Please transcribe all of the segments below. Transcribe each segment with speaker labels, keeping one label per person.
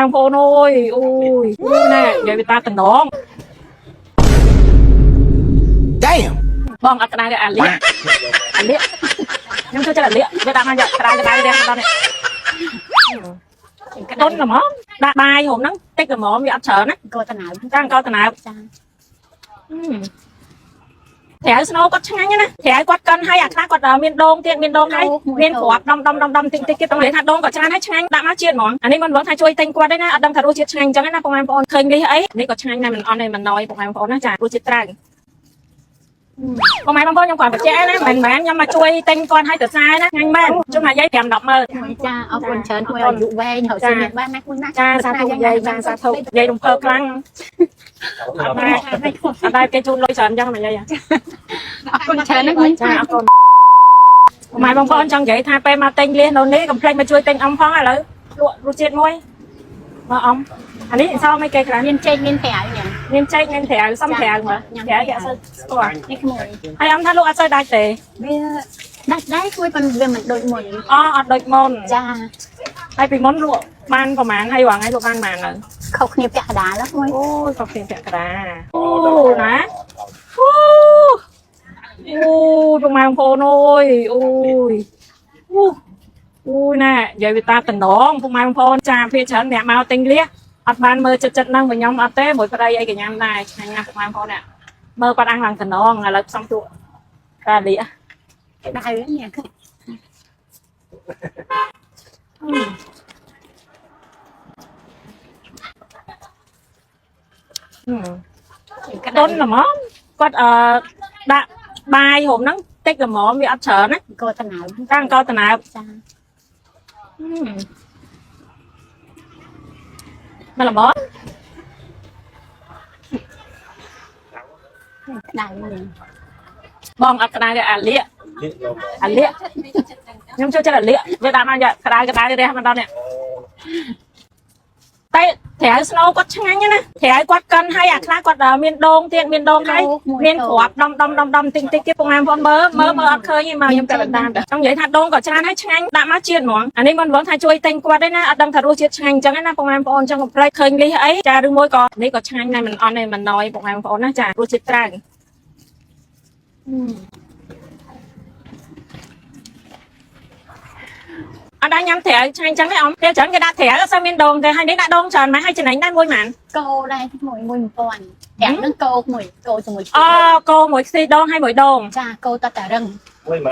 Speaker 1: បងប្អូនអើយអូយណែនិយាយវាតាតំណង
Speaker 2: Damn
Speaker 1: បងអត់ក្តៅទេអាលៀកខ្ញុំចូលចិត្តអាលៀកវាដាក់មកយកក្តៅទេដល់នេះកតុនល្មមដាក់បាយហូបហ្នឹងតិចល្មមវាអត់ច្រើនណាកោតណៅចាកោតណៅចាតែស្នូគាត់ឆ្ងាញ់ណាតែគាត់កិនឲ្យអាខ្លះគាត់មានដងទៀតមានដងហើយមានគ្រាប់ដំតិចទៀតទៅនិយាយថាដងគាត់ច្រើនហើយឆ្ងាញ់ដាក់មកជាតិហ្មងអានេះមិនបងថាជួយទិញគាត់ទេណាអត់ដឹងថារសជាតិឆ្ងាញ់អញ្ចឹងណាបងប្អូនឃើញនេះអីនេះក៏ឆ្ងាញ់ដែរមិនអន់ទេមិនណយបងប្អូនណាចារសជាតិត្រាំងបងប្អូនខ្ញុំគាត់បញ្ជាក់ណាមិនមែនខ្ញុំមកជួយទិញគាត់ឲ្យទៅសាយណាឆ្ងាញ់មែនជុំមកយាយ5-10ម៉ឺន
Speaker 3: ចាអរគុណច្រើនជួយឲ្យយុវែងហើយជួយបានណាគុណណា
Speaker 1: ចាសាធុយាយចាសាធុយាយរំភើបខ្លាំងអត់ដែរគេជូនលុយច្រើនអញ្ចឹងមកយាយ
Speaker 3: អរគុណច្រើនណាគុណ
Speaker 1: ចាអរគុណបងប្អូនចង់និយាយថាពេលមកទិញលៀសនៅនេះកុំភ្លេចមកជួយទិញអំផងឥឡូវលក់រសជាតិមួយមកអំអានេះសោមអីគេខ្លះ
Speaker 3: មានចេកមានត្រាវញ៉ាំ
Speaker 1: មានចេកមានត្រាវសំត្រាវមើលត្រាវគេអត់សូវស្គាល់
Speaker 3: នេះក្មួយ
Speaker 1: ហើយអំថាលោកអត់សូវដាច់ទេ
Speaker 3: វាដាច់ដែរជួយប៉ុន្តែវាមិនដូចមុន
Speaker 1: អត់ដូចមុន
Speaker 3: ចា
Speaker 1: ហើយពីមុនលក់បានប្រហែលហើយថ្ងៃលក់បានប៉ុន្មាន
Speaker 3: ខុសគ្នាពាក់កណ្ដាលហ្នឹងមួយ
Speaker 1: អូយខុសគ្នាពាក់កណ្ដាលអូណាអូបងប្អូនអើយអូយណែនិយាយវាតាតំណងពុកម៉ែបងប្អូនចាភាច្រើនអ្នកមកទិញលៀសអត់បានមើលចិត្តហ្នឹងវិញខ្ញុំអត់ទេមួយប្តីអីក៏ញ៉ាំដែរឆ្ងាញ់ណាស់ពុកម៉ែបងប្អូនអ្នកមើលគាត់អាំងឡើងតំណងឥឡូវផ្សំទូកាលៀស
Speaker 3: ដៅនេះ
Speaker 1: កតុនល្មមគាត់ដាក់បាយហូបហ្នឹងតិចល្មមវាអត់ច្រើនណា
Speaker 3: កោតណៅ
Speaker 1: ចាកោតណៅ
Speaker 3: ចា
Speaker 1: មកល្មម
Speaker 3: ដៅ
Speaker 1: បងអត់ក្តៅទេអាលៀកខ្ញុំចូលចិត្តអាលៀកវាដាក់មកយកក្តៅរះមកដល់នេះតែត្រាវស្នូគាត់ឆ្ងាញ់ណាត្រាវគាត់កិនឲ្យអាខ្លះគាត់មានដងទៀតមានដងហើយមានគ្រាប់ដំតិចទៀតបងប្អូនមើលអត់ឃើញទេមកខ្ញុំតែតាមចង់និយាយថាដងក៏ច្រើនហើយឆ្ងាញ់ដាក់មកជាតិហ្មងអានេះមិនបងថាជួយទិញគាត់ទេណាអត់ដឹងថារសជាតិឆ្ងាញ់អញ្ចឹងណាបងប្អូនអញ្ចឹងកុំភ្លេចឃើញលីសអីចាឬមួយក៏នេះក៏ឆ្ងាញ់ដែរមិនអន់ទេមិនណយបងប្អូនណាចារសជាតិត្រាំងអត់ដែរញ៉ាំត្រាវឆ្ងាញ់ចឹងទេអ៊ំពេលច្រើនគេដាក់ត្រាវអត់សូវមានដងទេហើយនេះដាក់ដងច្រើនម៉េចហើយចំណេញដែរមួយម៉ានក
Speaker 3: ោដែរមួយ1000ត្រាំនឹងកោជាមួយ
Speaker 1: កោមួយខ្ទិះដងហើយមួយដង
Speaker 3: ចាកោទឹកតែរឹង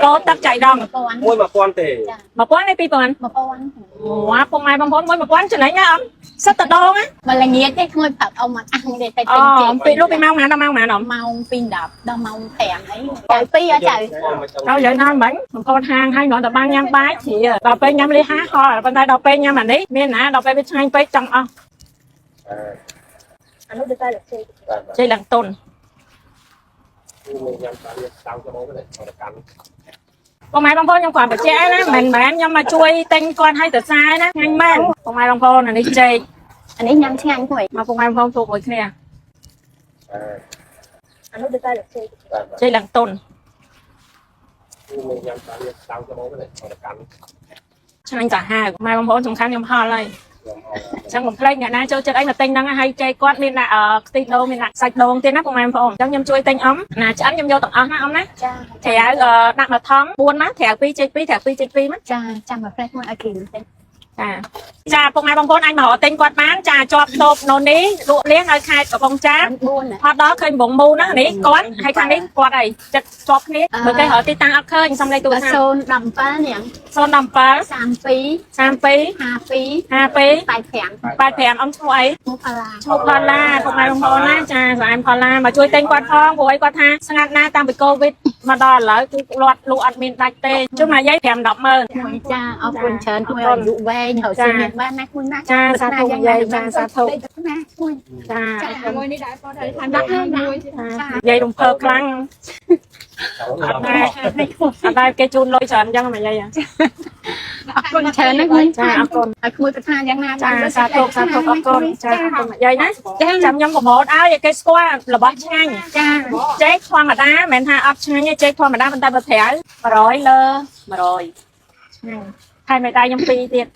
Speaker 1: កោទឹកចៃដង
Speaker 2: 1000ទេ
Speaker 1: 1000ទេ2000
Speaker 3: 1000
Speaker 1: វ៉ាពុកម៉ែបងប្អូន1000ចំណេញណាអ៊ំសិតតដងណា
Speaker 3: បើល្ងាចទេក្មួយប្រាប់អ៊ំមកអាំងទេតែ
Speaker 1: ទិញចេកពីលោកពីម៉ោងណាដល់ម៉ោងណាអ៊ំ
Speaker 3: ម៉ោង2:10ដល់ម៉ោង5អីចៅ2អត់ចៅ
Speaker 1: ដល់យ៉ាងណាមិញបងប្អូនហាងហើយគ្រាន់តែបានញ៉ាំបាយជ្រាដល់ពេលញ៉ាំលីហាហល់ប៉ុន្តែដល់ពេលញ៉ាំអានេះមានណាដល់ពេលវាឆ្ងាញ់ពេកចង់អស់អានោះទៅតែចេកឡើងតុនបងម៉ែបងប្អូនខ្ញុំគាត់បញ្ជាក់ណាមិនមែនខ្ញុំមកជួយទិញគាត់ឲ្យទៅសាយណាឆ្ងាញ់មែនបងម៉ែបងប្អូនអានេះចេក
Speaker 3: អានេះញ៉ាំឆ្ងាញ់មួយ
Speaker 1: មកបងម៉ែបងប្អូនជួបមួយគ្នាអានោះទៅតែចេកឡើងតុនឆ្ងាញ់សាហាវម៉ែបងប្អូនសំខាន់ខ្ញុំហល់ហើយចឹងកុំភ្លេចអ្នកណាចូលចិត្តអីមកទិញហ្នឹងហើយចេកគាត់មានដាក់ខ្ទិះដូងមានដាក់សាច់ដូងទៀតណាបងប្អូនចឹងខ្ញុំជួយទិញអ៊ំណាឆ្អិនខ្ញុំយកទាំងអស់ណាអ៊ំណា
Speaker 3: ចា
Speaker 1: ត្រាវដាក់មកថង4ណាត្រាវ2ចេក2ត្រាវ2ចេក2មក
Speaker 3: ចាចាំមកផ្លេចមួយឲ្យគេតិច
Speaker 1: ចាពុកម៉ែបងប្អូនអាចមករកទិញគាត់បានចាជាប់តូបនៅនេះលក់លៀងនៅខេត្តកំពង់ចាមអត់ដល់ឃើញបងមូណានេះគាត់ហើយខាងនេះគាត់អីចិត្តជាប់គ្នាបើគេរកទីតាំងអត់ឃើញសំលេងទូរស័ព្ទ
Speaker 3: 017នាង
Speaker 1: 017 32 52 85អ៊ំឈ្មោះអីឈ្មោះផល្លាពុកម៉ែបងប្អូនណាចាស្អាមផល្លាមកជួយទិញគាត់ផងព្រោះអីគាត់ថាស្ងាត់ណាតាំងពីកូវីដមកដល់ឥឡូវគឺលាត់លក់អត់មានដាច់ទេជុំមកយាយ5-10ម៉ឺន
Speaker 3: ចាអរគុណច្រើនជួយឲ្យយុវែងហើយជួយបានណាគុណណា
Speaker 1: ចាសាធុយាយចាសាធុ
Speaker 3: ណាគុណ
Speaker 1: ចា
Speaker 3: មួយនេះដែរបងថាដាក់ឲ្យមួយ
Speaker 1: យាយរំភើបខ្លាំងអត់ដែរគេជូនលុយច្រើនអញ្ចឹងមកយាយ
Speaker 3: អរគុណច្រើនណាគុណ
Speaker 1: ចាអរគុណ
Speaker 3: ឲ្យក្មួយប្រាថ្នាយ៉ាងណា
Speaker 1: ចាសាធុអរគុណចាអរគុណយាយណាចាំខ្ញុំប្រម៉ូទឲ្យគេស្គាល់របស់ឆ្ងាញ់
Speaker 3: ចា
Speaker 1: ចេកធម្មតាមិនមែនថាអត់ឆ្ងាញ់ទេចេកធម្មតាប៉ុន្តែបើត្រាវ100លើ100ឆ្ងាញ់ហើយមេដៃខ្ញុំ2ទៀត